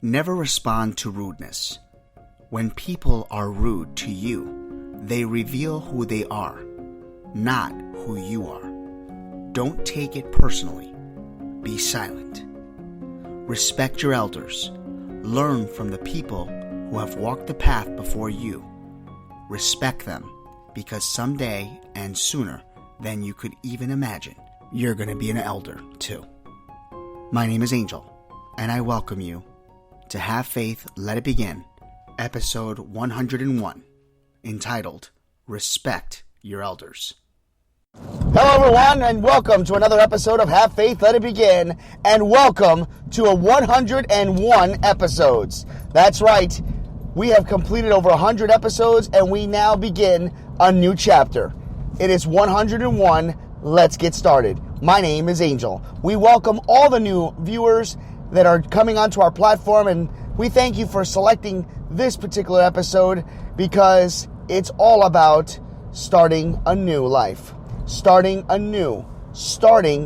Never respond to rudeness. When people are rude to you, they reveal who they are, not who you are. Don't take it personally. Be silent. Respect your elders. Learn from the people who have walked the path before you. Respect them, because someday, and sooner than you could even imagine, you're going to be an elder too. My name is Angel, and I welcome you to Have Faith, Let It Begin, episode 101, entitled Respect Your Elders. Hello everyone, and welcome to another episode of Have Faith, Let It Begin, and welcome to 101 episodes. That's right, we have completed over 100 episodes, and we now begin a new chapter. It is 101, let's get started. My name is Angel. We welcome all the new viewers that are coming onto our platform, and we thank you for selecting this particular episode because it's all about starting a new life. Starting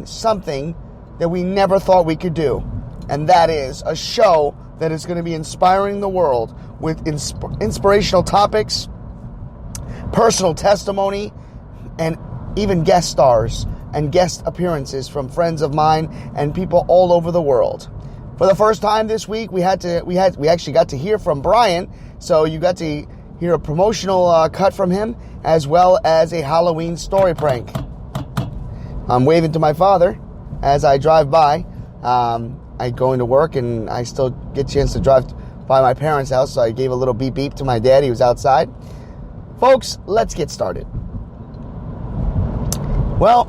something that we never thought we could do. And that is a show that is going to be inspiring the world with inspirational topics, personal testimony, and even guest stars and guest appearances from friends of mine and people all over the world. For the first time this week, we actually got to hear from Brian, so you got to hear a promotional cut from him, as well as a Halloween story prank. I'm waving to my father as I drive by. I go into work, and I still get a chance to drive by my parents' house, so I gave a little beep beep to my dad. He was outside. Folks, let's get started. Well,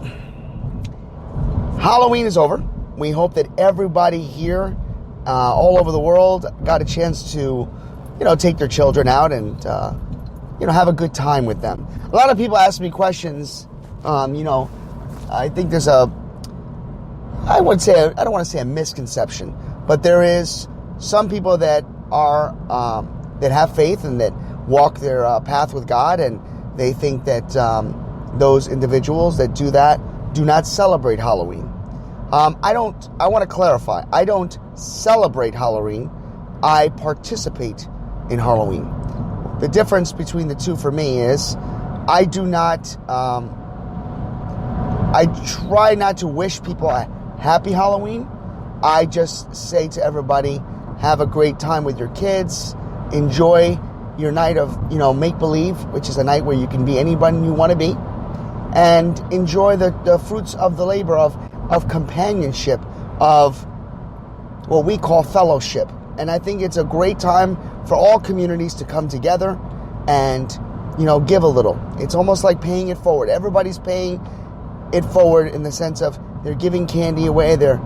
Halloween is over. We hope that everybody here, all over the world, got a chance to, take their children out and, have a good time with them. A lot of people ask me questions. I think there's I don't want to say a misconception, but there is some people that are, that have faith and that walk their path with God, and they think that those individuals that do that do not celebrate Halloween. I want to clarify. I don't celebrate Halloween. I participate in Halloween. The difference between the two for me is I try not to wish people a happy Halloween. I just say to everybody, have a great time with your kids. Enjoy your night of, make-believe, which is a night where you can be anybody you want to be. And enjoy the fruits of the labor of companionship, of what we call fellowship. And I think it's a great time for all communities to come together and, give a little. It's almost like paying it forward. Everybody's paying it forward in the sense of they're giving candy away, they're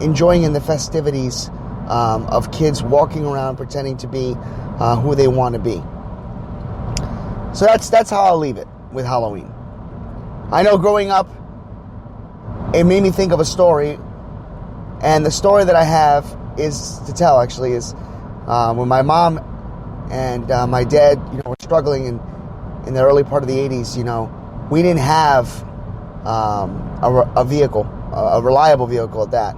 enjoying in the festivities of kids walking around pretending to be who they want to be. So that's how I'll leave it with Halloween. I know growing up, it made me think of a story, and the story that I have is to tell, actually, is when my mom and my dad, were struggling in the early part of the 80s, we didn't have a vehicle, a reliable vehicle at that,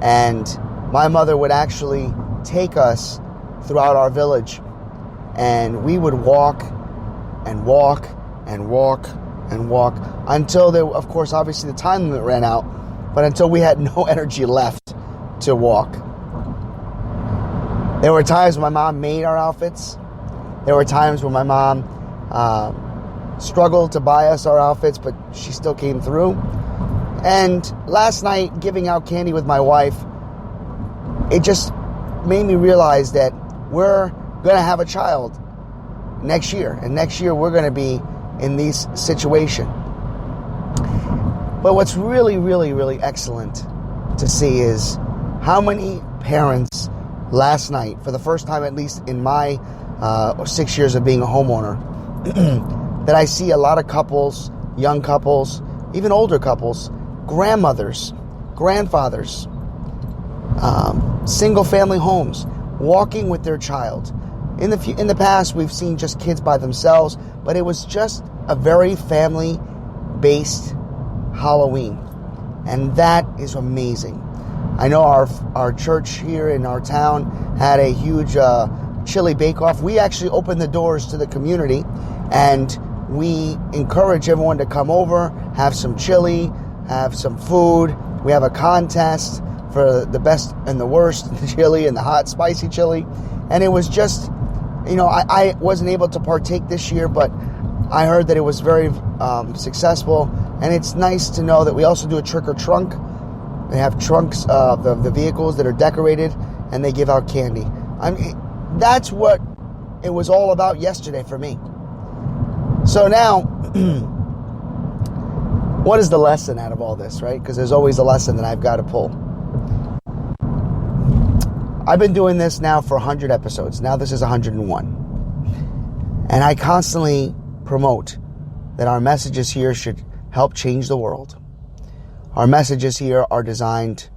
and my mother would actually take us throughout our village, and we would walk and walk and walk and walk until there, of course, obviously the time limit ran out, but until we had no energy left to walk. There were times when my mom made our outfits. There were times when my mom struggled to buy us our outfits, but she still came through. And last night, giving out candy with my wife, it just made me realize that we're going to have a child next year, and next year we're going to be in this situation. But what's really, really, really excellent to see is how many parents last night, for the first time at least in my 6 years of being a homeowner, that I see a lot of couples, young couples, even older couples, grandmothers, grandfathers, single family homes, walking with their child. In the past, we've seen just kids by themselves, but it was just a very family-based Halloween, and that is amazing. I know our church here in our town had a huge chili bake-off. We actually opened the doors to the community, and we encourage everyone to come over, have some chili, have some food. We have a contest for the best and the worst chili and the hot, spicy chili. And it was just, I wasn't able to partake this year, but I heard that it was very successful. And it's nice to know that we also do a trick or trunk. They have trunks of the vehicles that are decorated, and they give out candy. That's what it was all about yesterday for me. So now, what is the lesson out of all this, right? Because there's always a lesson that I've got to pull. I've been doing this now for 100 episodes. Now this is 101. And I constantly promote that our messages here should help change the world. Our messages here are designed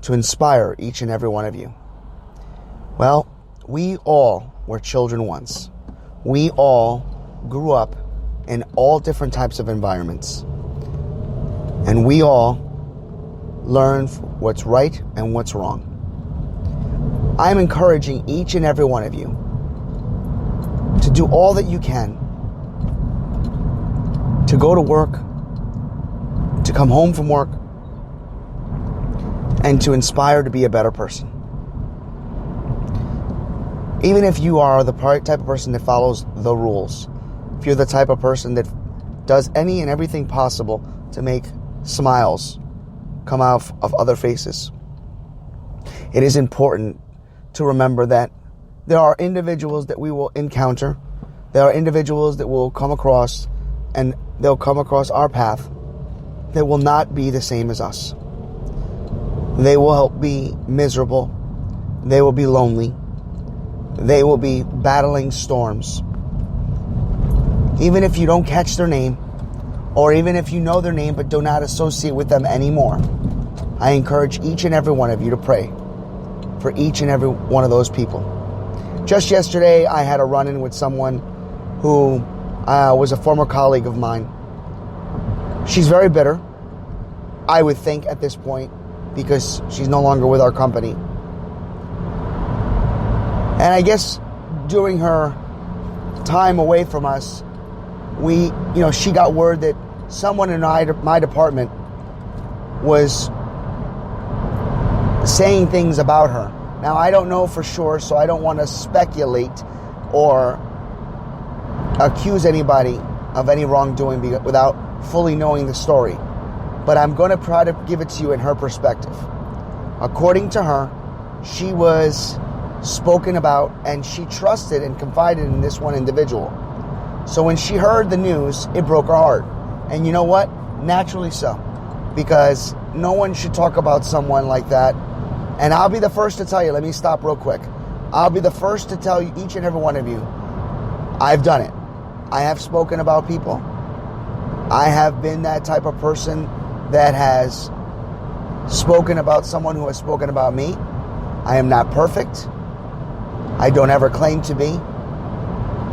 to inspire each and every one of you. Well, we all were children once. We all grew up in all different types of environments. And we all learn what's right and what's wrong. I'm encouraging each and every one of you to do all that you can to go to work, to come home from work, and to inspire to be a better person. Even if you are the type of person that follows the rules, if you're the type of person that does any and everything possible to make smiles come out of other faces, it is important to remember that there are individuals that we will encounter, there are individuals that will come across, and they'll come across our path that will not be the same as us. They will be miserable, they will be lonely, they will be battling storms. Even if you don't catch their name, or even if you know their name but do not associate with them anymore, I encourage each and every one of you to pray for each and every one of those people. Just yesterday, I had a run-in with someone who was a former colleague of mine. She's very bitter, I would think at this point, because she's no longer with our company. And I guess during her time away from us, she got word that someone in my department was saying things about her. Now, I don't know for sure, so I don't want to speculate or accuse anybody of any wrongdoing without fully knowing the story. But I'm going to try to give it to you in her perspective. According to her, she was spoken about, and she trusted and confided in this one individual. So when she heard the news, it broke her heart. And you know what? Naturally so. Because no one should talk about someone like that. And I'll be the first to tell you, let me stop real quick. I'll be the first to tell you, each and every one of you, I've done it. I have spoken about people. I have been that type of person that has spoken about someone who has spoken about me. I am not perfect. I don't ever claim to be.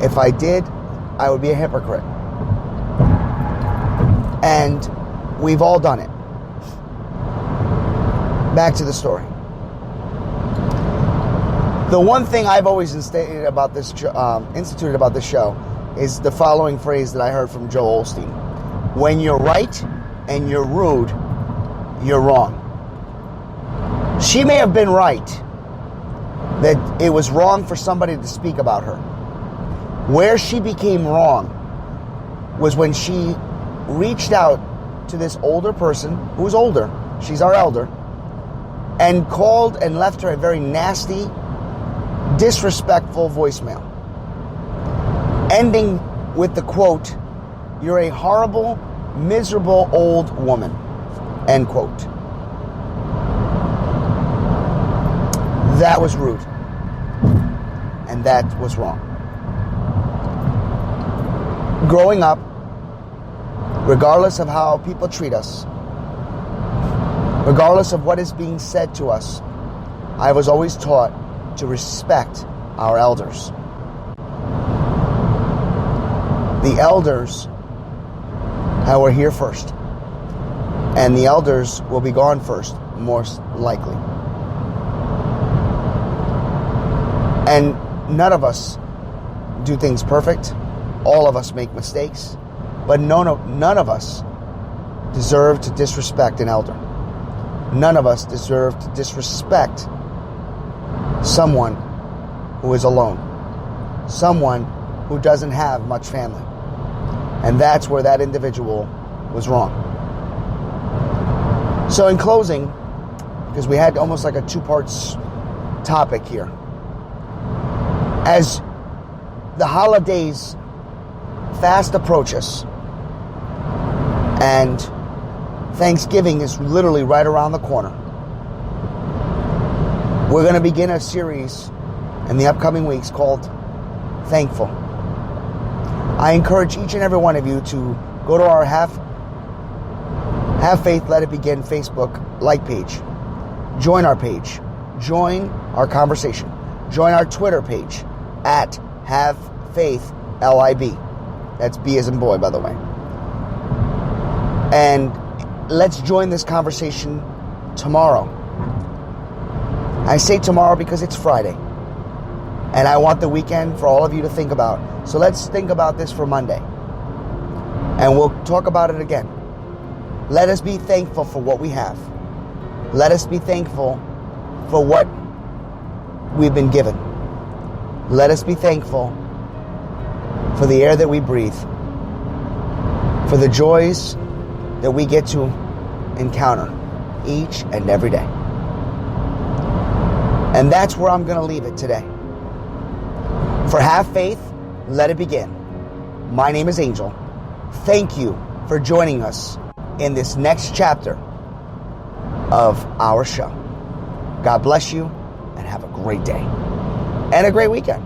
If I did, I would be a hypocrite. And we've all done it. Back to the story. The one thing I've always instituted about this show is the following phrase that I heard from Joel Osteen. When you're right and you're rude, you're wrong. She may have been right that it was wrong for somebody to speak about her. Where she became wrong was when she reached out to this older person, who was older, she's our elder, and called and left her a very nasty, disrespectful voicemail, ending with the quote, "You're a horrible, miserable old woman," end quote. That was rude. And that was wrong. Growing up, regardless of how people treat us, regardless of what is being said to us, I was always taught to respect our elders. The elders were here first, and the elders will be gone first, most likely. And none of us do things perfect. All of us make mistakes. But none of us deserve to disrespect an elder. None of us deserve to disrespect someone who is alone. Someone who doesn't have much family. And that's where that individual was wrong. So in closing, because we had almost like a two-part topic here, as the holidays fast approach us, and Thanksgiving is literally right around the corner, we're going to begin a series in the upcoming weeks called Thankful. I encourage each and every one of you to go to our Have Faith, Let It Begin Facebook like page. Join our page. Join our conversation. Join our Twitter page at Have Faith LIB. That's B as in boy, by the way. And let's join this conversation tomorrow. I say tomorrow because it's Friday. And I want the weekend for all of you to think about. So let's think about this for Monday. And we'll talk about it again. Let us be thankful for what we have. Let us be thankful for what we've been given. Let us be thankful for the air that we breathe, for the joys that we get to encounter each and every day. And that's where I'm going to leave it today. For Have Faith, Let It Begin. My name is Angel. Thank you for joining us in this next chapter of our show. God bless you and have a great day and a great weekend.